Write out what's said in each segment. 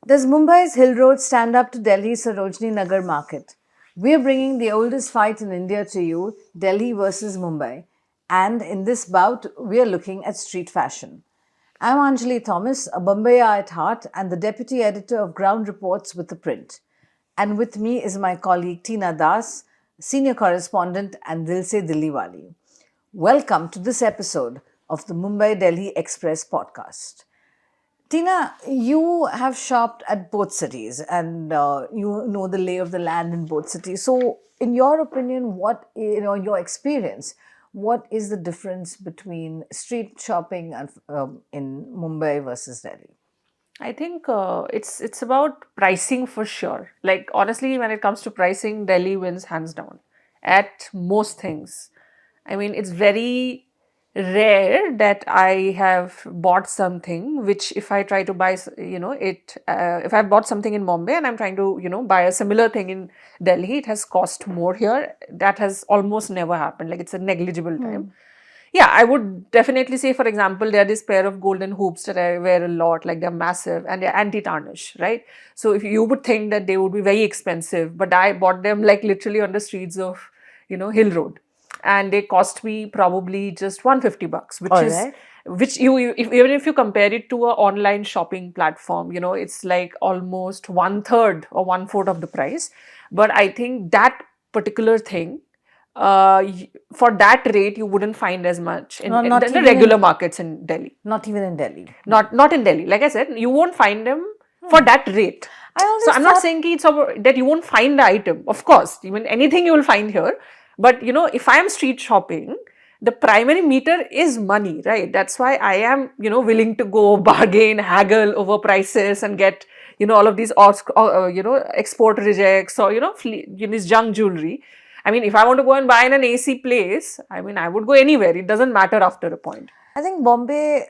Does Mumbai's Hill Road stand up to Delhi's Sarojini Nagar market? We're bringing the oldest fight in India to you, Delhi versus Mumbai. And in this bout, we're looking at street fashion. I'm Anjali Thomas, a Bombayer at heart and the deputy editor of Ground Reports with ThePrint. And with me is my colleague Tina Das, senior correspondent and Dilse Dilliwali. Welcome to this episode of the Mumbai-Delhi Express podcast. Tina, you have shopped at both cities and you know the lay of the land in both cities. So, in your opinion, your experience, what is the difference between street shopping in Mumbai versus Delhi? I think it's about pricing for sure. Like honestly, when it comes to pricing, Delhi wins hands down at most things. I mean, it's very rare that I have bought something which, if I try to buy, if I've bought something in Mumbai and I'm trying to, buy a similar thing in Delhi, it has cost more here. That has almost never happened. Like it's a negligible time. Yeah, I would definitely say, for example, there are this pair of golden hoops that I wear a lot, like they're massive and they're anti-tarnish, right? So if you would think that they would be very expensive, but I bought them like literally on the streets of, Hill Road, and they cost me probably just 150 bucks, which All is right. which even if you compare it to a online shopping platform, it's like almost one third or one fourth of the price. But I think that particular thing for that rate you wouldn't find as much No, in not the even regular in markets in Delhi. not even in Delhi. No. Not in Delhi. Like I said, you won't find them for that rate. I So always I'm not thought saying that you won't find the item. Of course, even anything you will find here. But if I am street shopping, the primary meter is money, right? That's why I am willing to go bargain, haggle over prices, and get all of these export rejects, or this junk jewelry. I mean, if I want to go and buy in an AC place, I mean, I would go anywhere. It doesn't matter after a point. I think Bombay,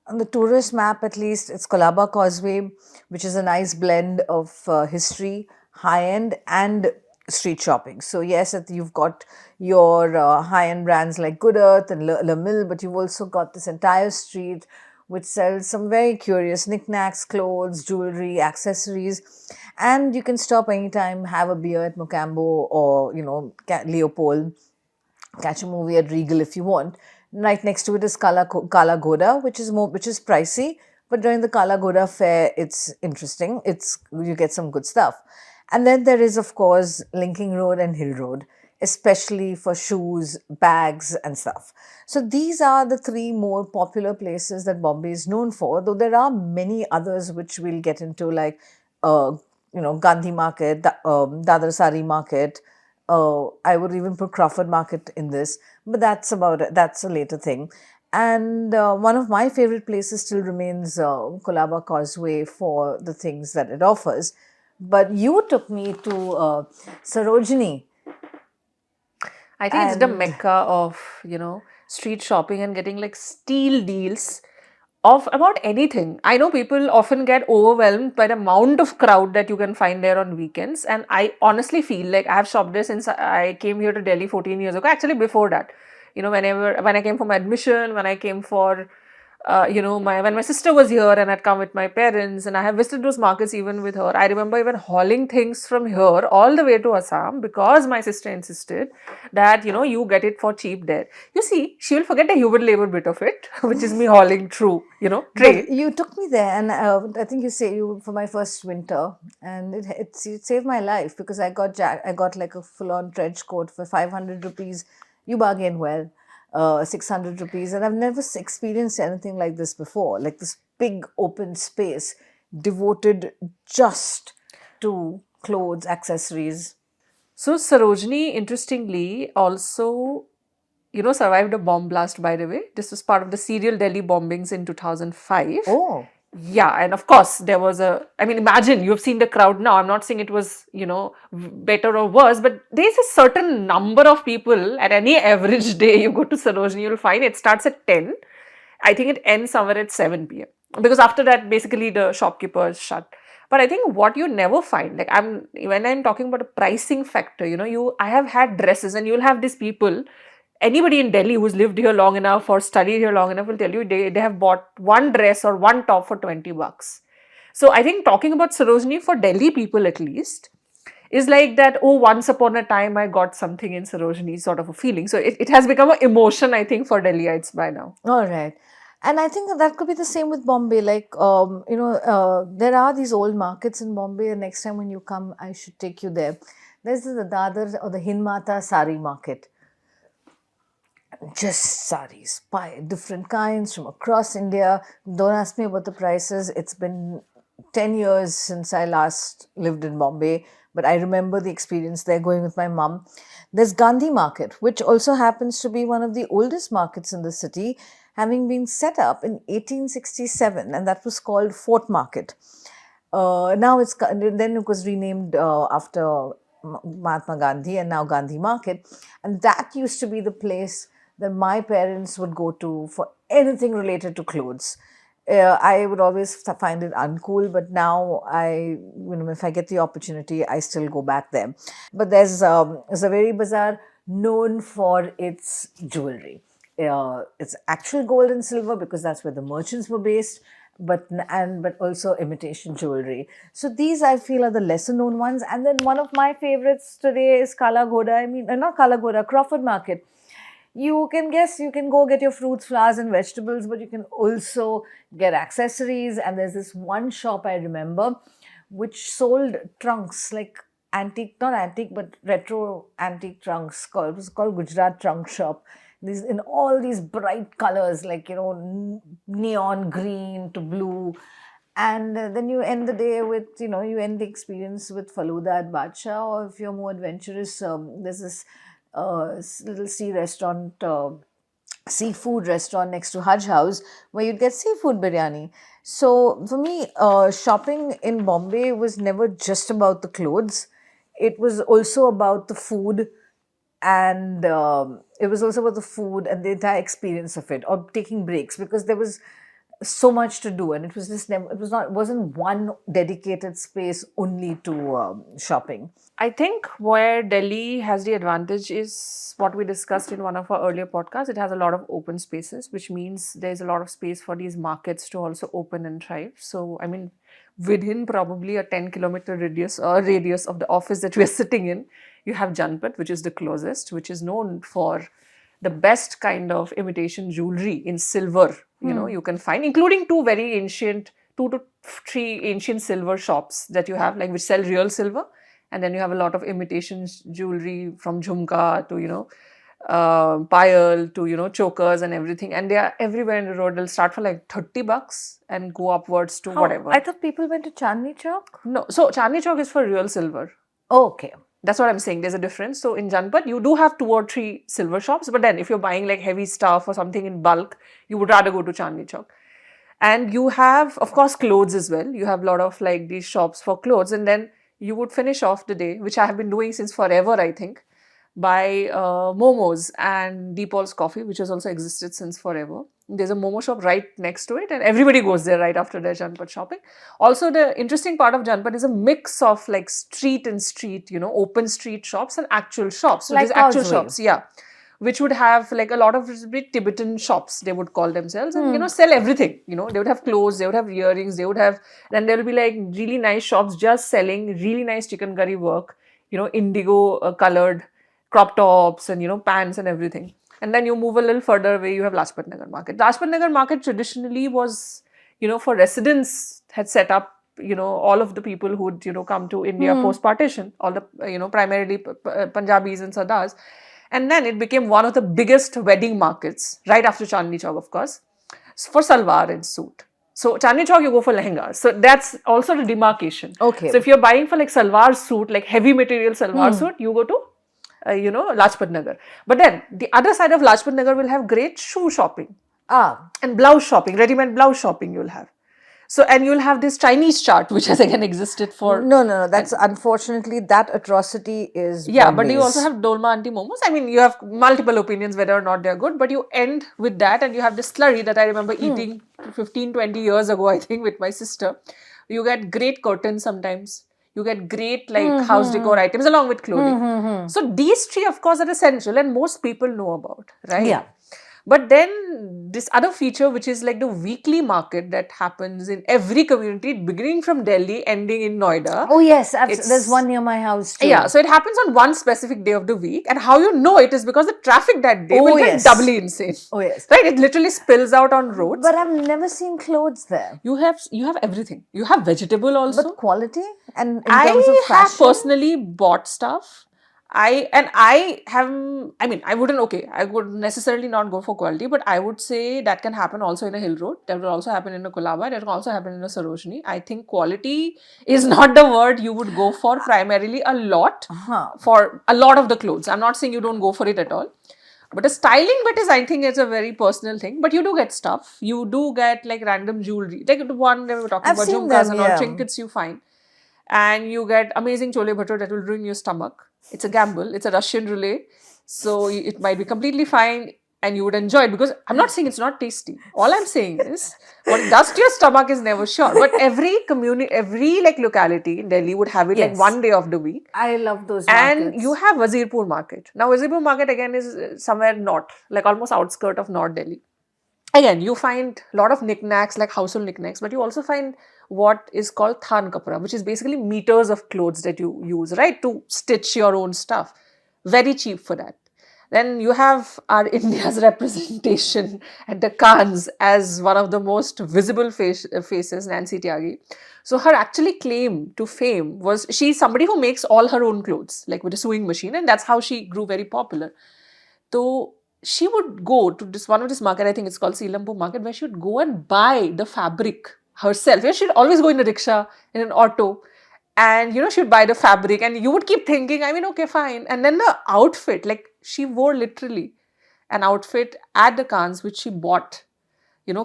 on the tourist map at least, it's Colaba Causeway, which is a nice blend of history, high end, and street shopping. So, yes, you've got your high end brands like Good Earth and Le Mill, but you've also got this entire street which sells some very curious knickknacks, clothes, jewelry, accessories. And you can stop anytime, have a beer at Mocambo or, Leopold, catch a movie at Regal if you want. Right next to it is Kala Goda, which is pricey, but during the Kala Goda fair, it's interesting. You get some good stuff. And then there is, of course, Linking Road and Hill Road, especially for shoes, bags, and stuff. So these are the three more popular places that Bombay is known for, though there are many others which we'll get into, like uh, Gandhi Market, Dadar Sari Market. I would even put Crawford Market in this, but that's a later thing. And one of my favorite places still remains Colaba Causeway for the things that it offers. But you took me to Sarojini, I think it's the and mecca of, street shopping and getting like steal deals of about anything. I know people often get overwhelmed by the amount of crowd that you can find there on weekends. And I honestly feel like I have shopped there since I came here to Delhi 14 years ago. Actually, before that, when I came for my admission, when I came for my when my sister was here and I'd come with my parents, and I have visited those markets even with her. I remember even hauling things from here all the way to Assam because my sister insisted that you get it for cheap there. You see, she will forget the human labor bit of it, which is me hauling through but train. you took me there, and I think you say you for my first winter, and it saved my life because I got like a full on trench coat for 500 rupees. You bargain well, 600 rupees, and I've never experienced anything like this before. Like this big open space devoted just to clothes, accessories. So Sarojini, interestingly, also survived a bomb blast, by the way. This was part of the serial Delhi bombings in 2005. Oh, Yeah, and of course, there was I mean, imagine you've seen the crowd now. I'm not saying it was, better or worse, but there's a certain number of people at any average day you go to Sarojini, you'll find it starts at 10. I think it ends somewhere at 7 p.m. Because after that, basically the shopkeepers shut. But I think what you never find, like when I'm talking about a pricing factor, I have had dresses, and you'll have these people, anybody in Delhi who's lived here long enough or studied here long enough will tell you they have bought one dress or one top for 20 bucks. So I think talking about Sarojini for Delhi people at least is like that, oh, once upon a time I got something in Sarojini sort of a feeling. So it has become an emotion, I think, for Delhiites by now. All right. And I think that could be the same with Bombay. Like, there are these old markets in Bombay. And next time when you come, I should take you there. There's the Dadar or the Hinmata Sari Market. Just saris, different kinds from across India. Don't ask me about the prices. It's been 10 years since I last lived in Bombay, but I remember the experience there going with my mum. There's Gandhi Market, which also happens to be one of the oldest markets in the city, having been set up in 1867, and that was called Fort Market. Now then it was renamed after Mahatma Gandhi, and now Gandhi Market, and that used to be the place that my parents would go to for anything related to clothes. I would always find it uncool, but now if I get the opportunity, I still go back there. But there's a very bazaar known for its jewelry. It's actual gold and silver because that's where the merchants were based, but also imitation jewelry. So these I feel are the lesser known ones. And then one of my favorites today is Kala Ghoda. Not Kala Ghoda, Crawford Market. You can guess, you can go get your fruits, flowers, and vegetables, but you can also get accessories. And there's this one shop I remember which sold trunks, like not antique, but retro antique trunks. It was called Gujarat Trunk Shop. These in all these bright colors, like neon green to blue. And then you end the day with, you end the experience with Faluda at Badsha, or if you're more adventurous, there's this little seafood restaurant next to Hajj House where you'd get seafood biryani. So for me, shopping in Bombay was never just about the clothes. It was also about the food, and it was also about the food and the entire experience of it, or taking breaks, because there was so much to do, and it was just never, it wasn't one dedicated space only to shopping. I think where Delhi has the advantage is what we discussed in one of our earlier podcasts. It has a lot of open spaces, which means there's a lot of space for these markets to also open and thrive. So, I mean, within probably a 10-kilometer radius of the office that we're sitting in, you have Janpat, which is the closest, which is known for the best kind of imitation jewelry in silver. You can find, including two to three ancient silver shops that you have, like which sell real silver. And then you have a lot of imitation jewelry from jhumka to, payal to, chokers and everything. And they are everywhere in the road. They'll start for like $30 and go upwards to whatever. I thought people went to Chandni Chowk? No. So Chandni Chowk is for real silver. Okay. That's what I'm saying. There's a difference. So in Janpat, you do have 2 or 3 silver shops. But then if you're buying like heavy stuff or something in bulk, you would rather go to Chandni Chowk. And you have, of course, clothes as well. You have a lot of like these shops for clothes. And then you would finish off the day, which I have been doing since forever, I think, by momos and Deepal's Coffee, which has also existed since forever. There's a momo shop right next to it, and everybody goes there right after their Janpat shopping. Also, the interesting part of Janpat is a mix of like street and street, open street shops and actual shops. So like there's actual Causeway. shops, yeah, which would have like a lot of Tibetan shops, they would call themselves, and sell everything. They would have clothes, they would have earrings, then there will be like really nice shops just selling really nice chicken curry work, indigo colored crop tops and pants and everything. And then you move a little further away, you have Lajpat Nagar Market. Lajpat Nagar Market traditionally was, for residents, had set up, all of the people who'd, come to India post-partition, all the, primarily Punjabis and Sardars. And then it became one of the biggest wedding markets, right after Chandni Chowk, of course, for salwar and suit. So Chandni Chowk, you go for lehengas. So that's also the demarcation. Okay. So if you're buying for like salwar suit, like heavy material salwar suit, you go to Lajpat Nagar. But then the other side of Lajpat Nagar will have great shoe shopping. And blouse shopping, ready-made blouse shopping you'll have. So, and you'll have this Chinese chart, which has again existed for... No. That's unfortunately, that atrocity is Yeah, but you also have Dolma Auntie Momos. I mean, you have multiple opinions whether or not they're good, but you end with that, and you have this slurry that I remember eating 15, 20 years ago, I think, with my sister. You get great curtains sometimes. You get great like house decor items along with clothing. So these three, of course, are essential and most people know about, right? Yeah. But then this other feature, which is like the weekly market that happens in every community, beginning from Delhi, ending in Noida. Oh yes, there's It's one near my house yeah, too. so it happens on one specific day of the week, and how you know it is because the traffic that day will Oh get yes. doubly insane. Oh yes. Right? It literally spills out on roads. But I've never seen clothes there. You have everything. You have vegetable But also. quality and in terms of I have fashion, personally bought stuff. I have, I mean, I wouldn't, okay, I would necessarily not go for quality, but I would say that can happen also in a hill road. That will also happen in a Kolaba. That will also happen in a Sarojini. I think quality is not the word you would go for primarily a lot, huh? for a lot of the clothes. I'm not saying you don't go for it at all. But the styling bit is, I think, it's a very personal thing. But you do get stuff. You do get like random jewelry. Like the one that we were talking I've about, seen jhumkas them. and all, Yeah. trinkets you find. And you get amazing chole bhature that will ruin your stomach. It's a gamble. It's a Russian roulette. So it might be completely fine and you would enjoy it, because I'm not saying it's not tasty. All I'm saying is what it does to your stomach is never sure. But every community, every like locality in Delhi would have it like Yes. one day of the week. I love those And you markets. have Wazirpur market. Now Wazirpur market again is somewhere north, like almost outskirt of North Delhi. Again, you find a lot of knickknacks, like household knickknacks, but you also find what is called than kapra, which is basically meters of clothes that you use, right, to stitch your own stuff. Very cheap for that. Then you have our India's representation at the Cannes as one of the most visible faces, Nancy Tyagi. So her actually claim to fame was she's somebody who makes all her own clothes, like with a sewing machine, and that's how she grew very popular. So she would go to this one of this market, I think it's called Silampu market, where she would go and buy the fabric herself. Yeah, she'd always go in a rickshaw, in an auto, and she'd buy the fabric, and you would keep thinking, I mean, okay, fine. And then the outfit, like she wore literally an outfit at the Cannes, which she bought,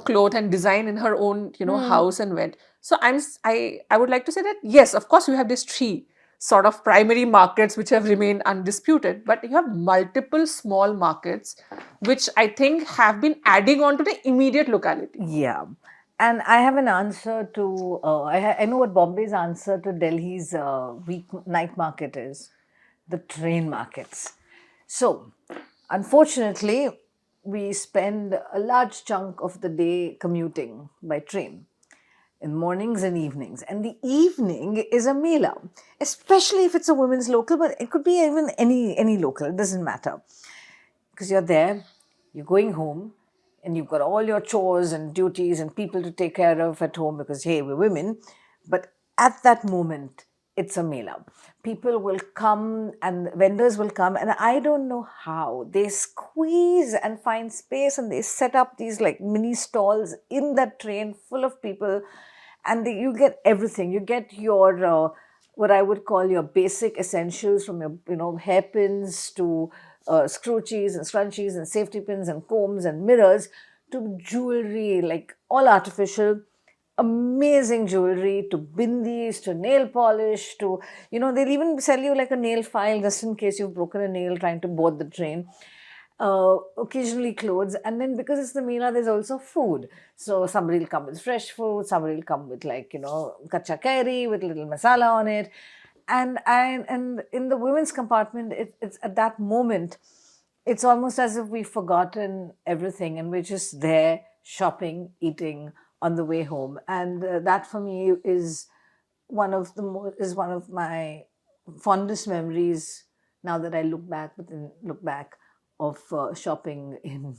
cloth and design in her own, Hmm. house and went. So I would like to say that yes, of course, you have these three sort of primary markets which have remained undisputed, but you have multiple small markets which I think have been adding on to the immediate locality. Yeah. And I have an answer to, I know what Bombay's answer to Delhi's night market is, the train markets. So, unfortunately, we spend a large chunk of the day commuting by train in mornings and evenings. And the evening is a mela, especially if it's a women's local, but it could be even any local, it doesn't matter. Because you're there, you're going home, and you've got all your chores and duties and people to take care of at home because, hey, we're women. But at that moment, it's a mela. People will come and vendors will come, and I don't know how they squeeze and find space and they set up these like mini stalls in that train full of people, and you get everything. You get your what I would call your basic essentials, from your hairpins to scrunchies and scrunchies and safety pins and combs and mirrors to jewelry, like all artificial, amazing jewelry, to bindis, to nail polish, to they'll even sell you like a nail file just in case you've broken a nail trying to board the train. Occasionally clothes, and then because it's the Mela, there's also food. So somebody will come with fresh food, somebody will come with like kacha kairi with little masala on it, and in the women's compartment, it's at that moment, it's almost as if we've forgotten everything and we're just there shopping, eating on the way home, and that for me is one of my fondest memories now that I look back of shopping in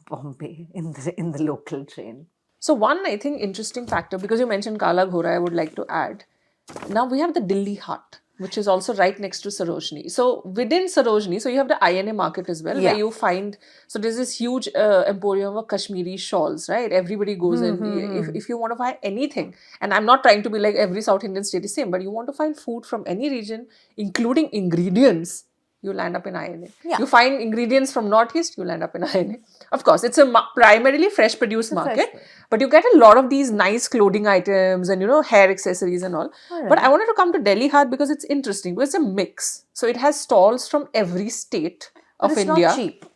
Bombay in the local train. So one, I think, interesting factor, because you mentioned Kala Ghora, I would like to add. Now we have the Delhi Hut, which is also right next to Sarojini. So within Sarojini, so you have the INA market as well, where Yeah. you find, so there's this huge emporium of Kashmiri shawls, right? Everybody goes in. If you want to buy anything, and I'm not trying to be like every South Indian state is same, but you want to find food from any region, including ingredients, you land up in INA. Yeah. You find ingredients from Northeast, you land up in INA. Of course, it's a primarily fresh produce It's a fresh market, one. but you get a lot of these nice clothing items and hair accessories and all. All But I right. wanted to come to Delhi Hut because it's interesting, because it's a mix. So it has stalls from every state But of it's not India. cheap.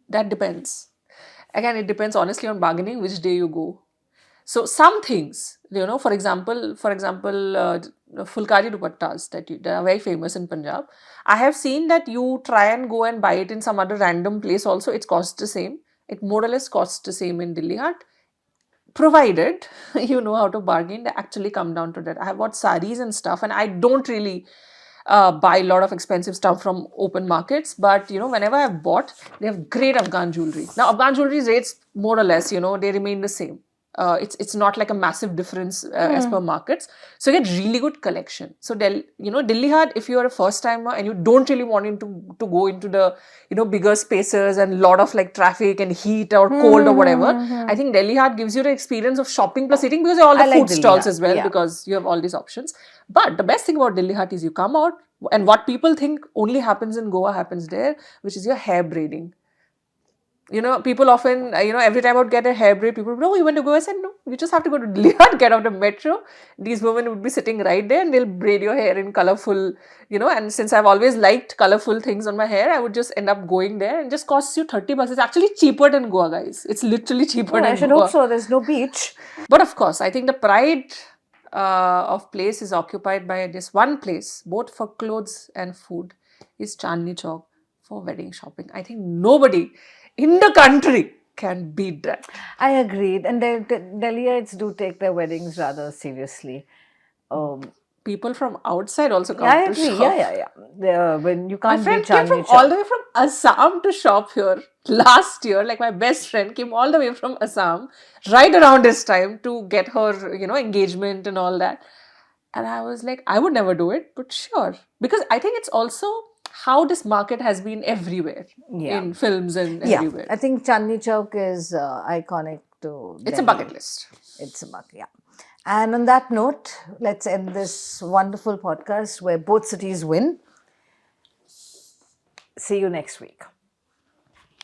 That depends. Again, it depends honestly on bargaining, which day you go. So some things, for example, fulkari dupattas that are very famous in Punjab. I have seen that you try and go and buy it in some other random place also. It costs the same. It more or less costs the same in Delhi Hut, provided you know how to bargain. They actually come down to that. I have bought saris and stuff, and I don't really buy a lot of expensive stuff from open markets. But whenever I've bought, they have great Afghan jewelry. Now, Afghan jewelry rates more or less, they remain the same. It's not like a massive difference as per markets. So you get really good collection. So Delhi Hut, if you are a first timer and you don't really want to go into the bigger spaces and lot of like traffic and heat or cold or whatever, I think Delhi Hut gives you the experience of shopping plus eating, because you have all I the like food Delhi stalls Hut. as well, Yeah. because you have all these options. But the best thing about Delhi Hut is you come out, and what people think only happens in Goa happens there, which is your hair braiding. People often, every time I would get a hair braid, people would, "No, you went to Goa?" I said, "No, you just have to go to Delhi Hut, get out of metro. These women would be sitting right there and they'll braid your hair in colorful, and since I've always liked colorful things on my hair, I would just end up going there, and just costs you 30 bucks. It's actually cheaper than Goa, guys. It's literally cheaper Well, I than should hope Goa. so. There's no beach. But of course, I think the pride of place is occupied by this one place, both for clothes and food, is Chandni Chowk for wedding shopping. I think nobody in the country can beat that. I agreed. And the Delhiites do take their weddings rather seriously. People from outside also Yeah, I come to agree. Yeah, shop. yeah, yeah. When you My can't beat friend came from Chandni all Chowk. the way from Assam to shop here last year. Like my best friend came all the way from Assam right around this time to get her, engagement and all that. And I was like, I would never do it, but sure. Because I think it's also how this market has been everywhere Yeah. in films and Yeah. everywhere. I think Chandni Chowk is iconic to It's a Delhi. bucket list. It's a bucket, yeah. And on that note, let's end this wonderful podcast where both cities win. See you next week.